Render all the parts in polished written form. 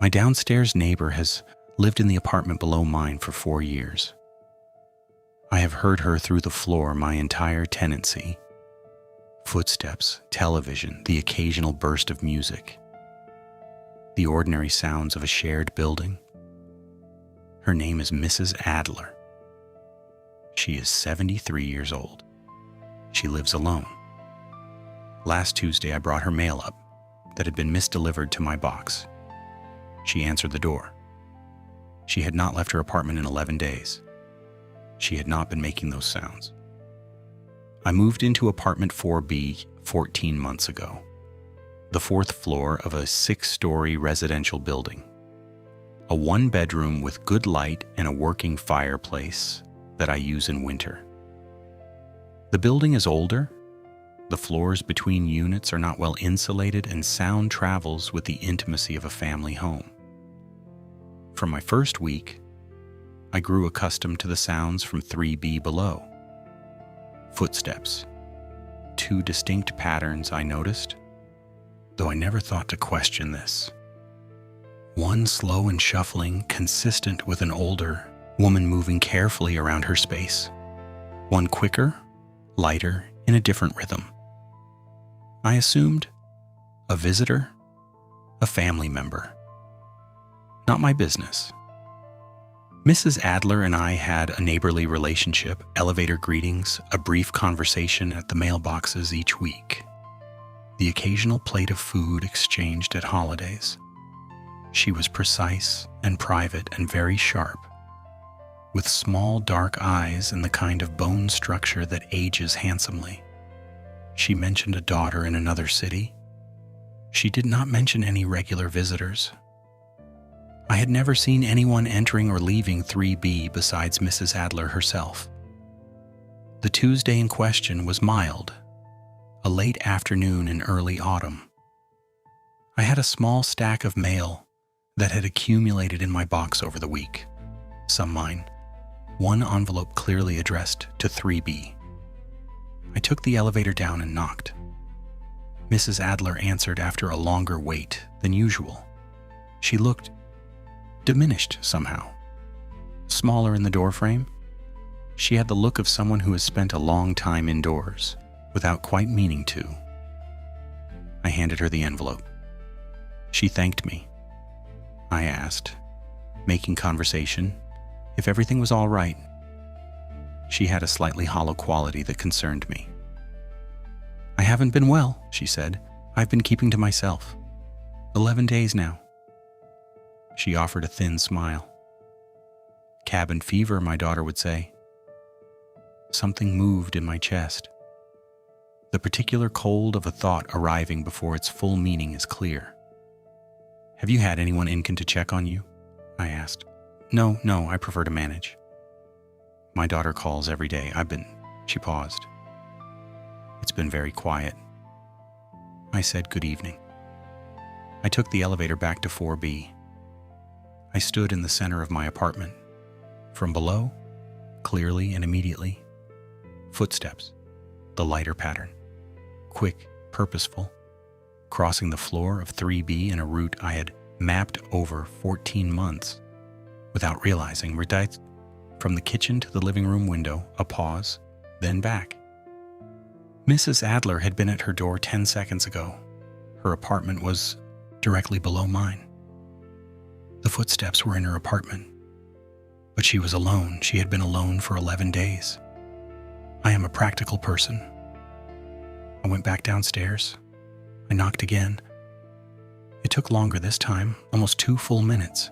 My downstairs neighbor has lived in the apartment below mine for 4 years. I have heard her through the floor my entire tenancy. Footsteps, television, the occasional burst of music. The ordinary sounds of a shared building. Her name is Mrs. Adler. She is 73 years old. She lives alone. Last Tuesday, I brought her mail up that had been misdelivered to my box. She answered the door. She had not left her apartment in 11 days. She had not been making those sounds. I moved into apartment 4B 14 months ago, the 4th floor of a 6-story residential building. A 1-bedroom with good light and a working fireplace that I use in winter. The building is older. The floors between units are not well insulated, and sound travels with the intimacy of a family home. From my first week, I grew accustomed to the sounds from 3B below. Footsteps. 2 distinct patterns I noticed, though I never thought to question this. One slow and shuffling, consistent with an older woman moving carefully around her space. One quicker, lighter, in a different rhythm. I assumed a visitor, a family member. Not my business. Mrs. Adler and I had a neighborly relationship, elevator greetings, a brief conversation at the mailboxes each week. The occasional plate of food exchanged at holidays. She was precise and private and very sharp, with small dark eyes and the kind of bone structure that ages handsomely. She mentioned a daughter in another city. She did not mention any regular visitors. I had never seen anyone entering or leaving 3B besides Mrs. Adler herself. The Tuesday in question was mild, a late afternoon in early autumn. I had a small stack of mail that had accumulated in my box over the week, some mine, one envelope clearly addressed to 3B. I took the elevator down and knocked. Mrs. Adler answered after a longer wait than usual. She looked diminished somehow. Smaller in the doorframe, she had the look of someone who has spent a long time indoors without quite meaning to. I handed her the envelope. She thanked me. I asked, making conversation, if everything was all right. She had a slightly hollow quality that concerned me. I haven't been well, she said. I've been keeping to myself. 11 days now. She offered a thin smile. Cabin fever, my daughter would say. Something moved in my chest. The particular cold of a thought arriving before its full meaning is clear. Have you had anyone in to check on you? I asked. No, I prefer to manage. My daughter calls every day. She paused. It's been very quiet. I said good evening. I took the elevator back to 4B. I stood in the center of my apartment. From below, clearly and immediately, footsteps, the lighter pattern, quick, purposeful, crossing the floor of 3B in a route I had mapped over 14 months without realizing. From the kitchen to the living room window, a pause, then back. Mrs. Adler had been at her door 10 seconds ago. Her apartment was directly below mine. The footsteps were in her apartment, but she was alone. She had been alone for 11 days. I am a practical person. I went back downstairs. I knocked again. It took longer this time, almost 2 full minutes.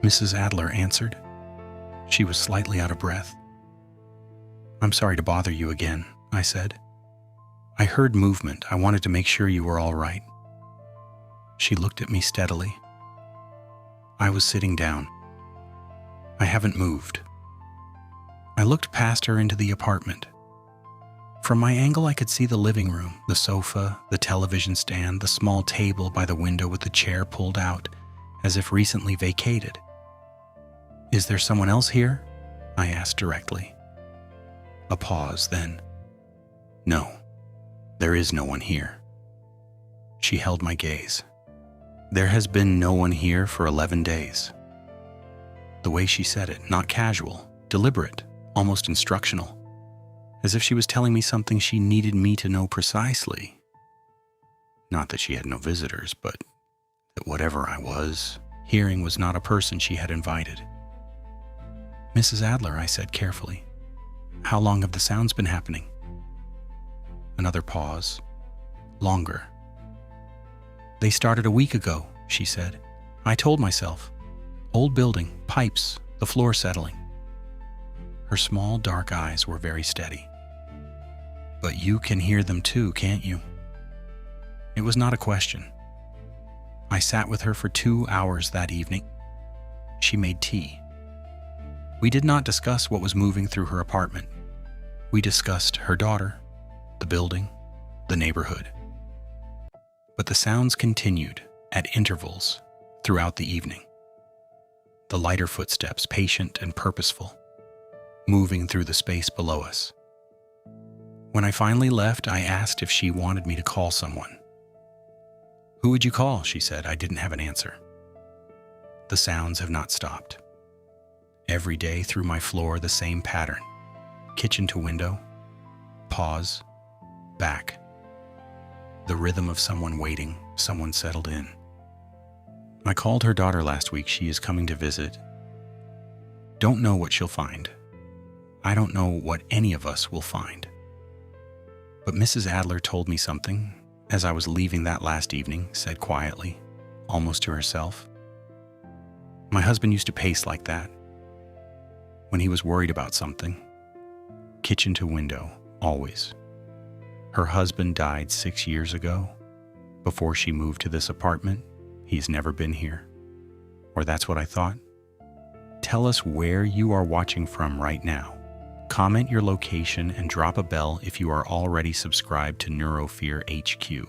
Mrs. Adler answered. She was slightly out of breath. I'm sorry to bother you again, I said. I heard movement. I wanted to make sure you were all right. She looked at me steadily. I was sitting down. I haven't moved. I looked past her into the apartment. From my angle, I could see the living room, the sofa, the television stand, the small table by the window with the chair pulled out, as if recently vacated. Is there someone else here? I asked directly. A pause, then. No, there is no one here. She held my gaze. There has been no one here for 11 days. The way she said it, not casual, deliberate, almost instructional, as if she was telling me something she needed me to know precisely. Not that she had no visitors, but that whatever I was hearing was not a person she had invited. "Mrs. Adler," I said carefully, "how long have the sounds been happening?" Another pause. Longer. "They started a week ago," she said. "I told myself. Old building, pipes, the floor settling." Her small dark eyes were very steady. "But you can hear them too, can't you?" It was not a question. I sat with her for 2 hours that evening. She made tea. We did not discuss what was moving through her apartment. We discussed her daughter, the building, the neighborhood. But the sounds continued at intervals throughout the evening. The lighter footsteps, patient and purposeful, moving through the space below us. When I finally left, I asked if she wanted me to call someone. "Who would you call?" she said. I didn't have an answer. The sounds have not stopped. Every day through my floor, the same pattern. Kitchen to window, pause, back. The rhythm of someone waiting, someone settled in. I called her daughter last week. She is coming to visit. Don't know what she'll find. I don't know what any of us will find. But Mrs. Adler told me something as I was leaving that last evening, said quietly, almost to herself. My husband used to pace like that. When he was worried about something. Kitchen to window, always. Her husband died 6 years ago. Before she moved to this apartment, he's never been here. Or that's what I thought. Tell us where you are watching from right now. Comment your location and drop a bell if you are already subscribed to Neurofear HQ.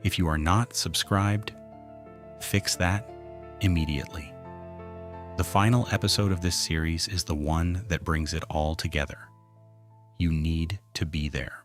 If you are not subscribed, fix that immediately. The final episode of this series is the one that brings it all together. You need to be there.